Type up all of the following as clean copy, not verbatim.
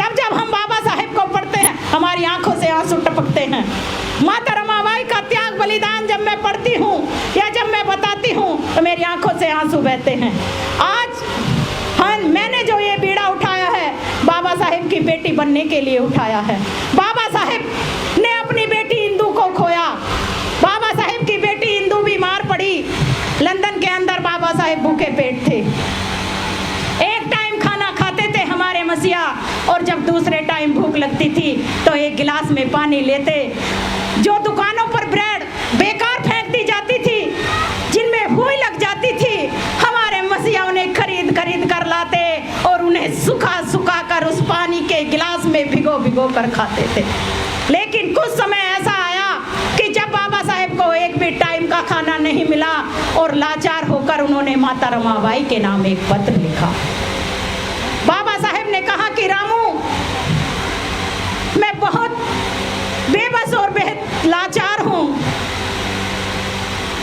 अब जब हम बाबा साहेब को पढ़ते हैं हमारी आंखों से आंसू टपकते हैं। माता रमाबाई का त्याग बलिदान जब मैं पढ़ती हूँ या जब मैं बताती हूँ तो मेरी आंखों से आंसू बहते हैं। आज हाँ, मैंने जो ये बीड़ा उठाया है बाबा साहेब की बेटी बनने के लिए उठाया है। बाबा साहेब ने अपनी बेटी इंदु को खोया। बाबा साहेब की बेटी इंदु बीमार पड़ी। लंदन के अंदर बाबा साहेब भूखे पेट थे। एक टाइम खाना खाते थे हमारे मसीहा, और जब दूसरे टाइम भूख लगती थी तो एक गिलास में पानी लेते। जो दुकानों पर ब्रेड बेकार फेंक दी जाती थी, जिनमें हुई लग जाती थी, हमारे मसीहा उन्हें खरीद कर लाते और उन्हें सुखा कर उस पानी के गिलास में भिगो कर खाते थे। लेकिन कुछ समय ऐसा आया कि जब बाबा साहेब को एक भी टाइम का खाना नहीं मिला और लाचार होकर उन्होंने माता रमाबाई के नाम एक पत्र लिखा। बाबा साहेब ने कहा कि रामू, मैं बहुत बेबस और बेहद लाचार हूँ,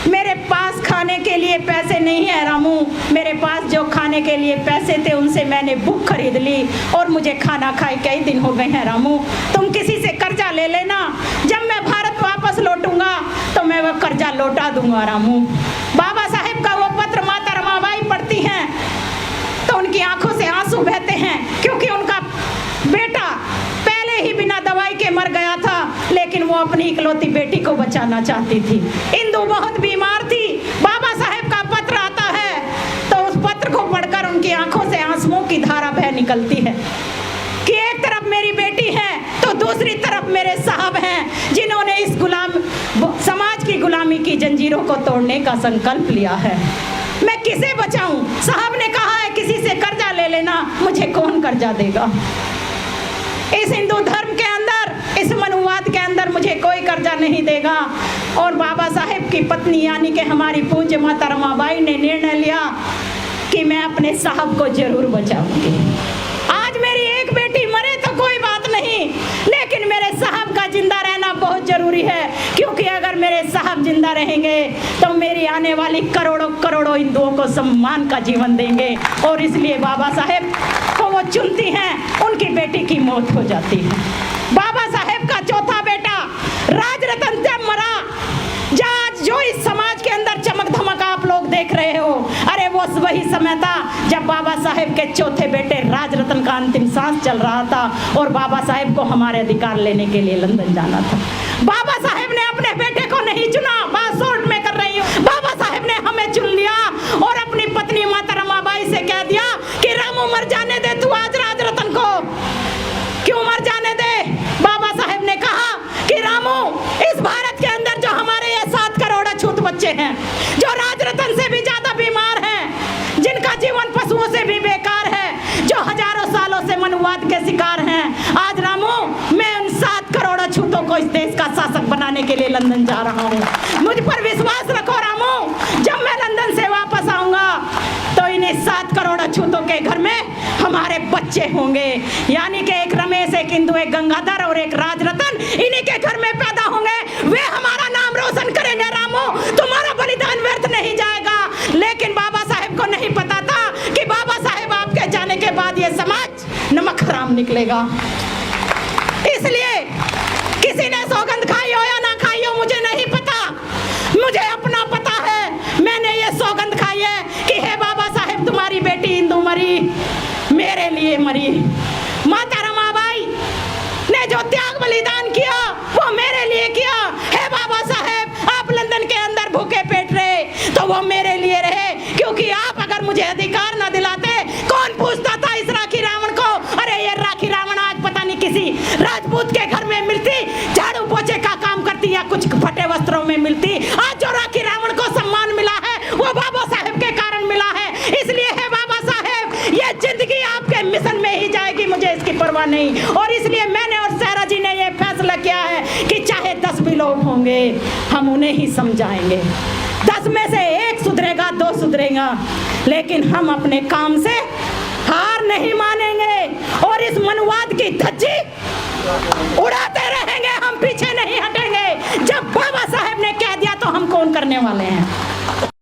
मेरे पास खाने के लिए पैसे नहीं है रामू। मेरे पास जो खाने के लिए पैसे थे उनसे मैंने बुक खरीद ली और मुझे खाना खाए कई दिन हो गए हैं रामू। तुम किसी से कर्जा ले लेना, जब मैं भारत वापस लौटूंगा तो मैं वह कर्जा लौटा दूंगा रामू। बाबा साहेब का वो पत्र माता रमाबाई पढ़ती हैं तो उनकी आंखों से आंसू बहते हैं, क्योंकि उनका बेटा पहले ही बिना दवाई के मर गया था, लेकिन वो अपनी इकलौती बेटी को बचाना चाहती थी। इंदु बहुत बीमार थी। बाबा साहेब का पत्र आता है तो उस पत्र को पढ़कर उनकी आंखों से आंसुओं की धारा बह निकलती है कि एक तरफ मेरी बेटी है तो दूसरी तरफ मेरे साहब हैं, जिन्होंने इस समाज की गुलामी की जंजीरों को तोड़ने का संकल्प लिया है। मैं किसे बचाऊं? साहब ने कहा है किसी से कर्जा ले लेना, मुझे कौन कर्जा देगा? इस हिंदू धर्म के अंदर, इस मनुवाद के अंदर मुझे कोई कर्जा नहीं देगा। और बाबा साहेब की पत्नी यानी कि हमारी पूज्य माता रमाबाई ने निर्णय लिया कि मैं अपने साहब को जरूर बचाऊंगी। आज मेरी एक बेटी मरे तो कोई बात नहीं, लेकिन मेरे साहब का जिंदा रहना बहुत जरूरी है, क्योंकि अगर मेरे साहब जिंदा रहेंगे तो मेरी आने वाली करोड़ों हिंदुओं को सम्मान का जीवन देंगे। और इसलिए बाबा साहेब को वो चुनती हैं, उनकी बेटी की मौत हो जाती है। बाबा साहेब का चौथा बेटा राजरतन जब मरा, जो इस समाज के अंदर चमक धमक आप लोग देख रहे हो, अरे वो वही समय था जब बाबा साहेब के चौथे बेटे राजरतन का अंतिम सांस चल रहा था और बाबा साहेब को हमारे अधिकार लेने के लिए लंदन जाना था। बाबा साहेब ने अपने बेटे को नहीं चुना, बात शॉर्ट में कर रही हूँ। बाबा साहेब ने हमें चुन लिया और अपनी पत्नी माता रमाबाई से कह दिया कि रामू मर जाने दे तू आज राजरतन को। क्यों मर जाने दे? बाबा साहेब ने कहा कि रामू, इस भारत के अंदर जो हमारे ये 7 करोड़ अछूत बच्चे हैं, जो राजरतन से भी ज्यादा बीमार हैं, जिनका जीवन पशुओं से भी बेकार है, जो हजारों सालों से मनुवाद के शिकार हैं, आज रामू मैं उन 7 करोड़ अछूतों को इस देश का शासक बनाने के लिए लंदन जा रहा हूँ। मुझ पर विश्वास रखो रामू, जब मैं लंदन से वापस आऊंगा तो इन्हें 7 करोड़ अछूतों के घर में हमारे बच्चे होंगे, यानी कि एक रमेश, एक इंदु, एक गंगाधर और एक राजरतन, इन्हीं के घर में पैदा होंगे। वे हमारा नाम रोशन करेंगे रामू, तुम्हारा बलिदान व्यर्थ नहीं जाएगा। लेकिन बाबा साहेब को नहीं पता था कि बाबा साहेब आपके जाने के बाद ये समाज नमक हराम निकलेगा। इसलिए किसी ने सौगंध खाई हो या ना खाई हो मुझे नहीं पता, मुझे अपना पता है। मैंने ये सौगंध खाई है कि हे बाबा साहेब, तुम्हारी बेटी इंदु मरी, मेरे लिए मरी। माता रमाबाई ने जो त्याग बलिदान किया वो मेरे लिए किया। हे बाबा साहेब, आप लंदन के अंदर भूखे पेट रहे तो वो मेरे लिए रहे, क्योंकि आप अगर मुझे अधिकार न दिलाते, कौन पूछता था इस राखी रावण को? अरे ये राखी रावण आज पता नहीं किसी राजपूत के घर में मिलती, झाड़ू पोछे का काम करती या कुछ फटे वस्त्रों में मिलती। आज जो राखी रावण को सम्मान मिला है वो बाबा साहेब के कारण मिला है। इसलिए है बाबा साहेब, ये जिंदगी आपके मिशन में ही जाएगी, मुझे इसकी परवाह नहीं। और इसलिए मैंने और सहरा जी ने ये फैसला किया है कि चाहे 10 भी लोग होंगे, हम उन्हें ही समझाएंगे। 10 में से 1 सुधरेगा, 2 सुधरेगा, लेकिन हम अपने काम से हार नहीं मानेंगे और इस मनुवाद की धज्जी उड़ाते रहेंगे, हम पीछे नहीं हटेंगे। जब बाबा साहेब ने कह दिया तो हम कौन करने वाले हैं?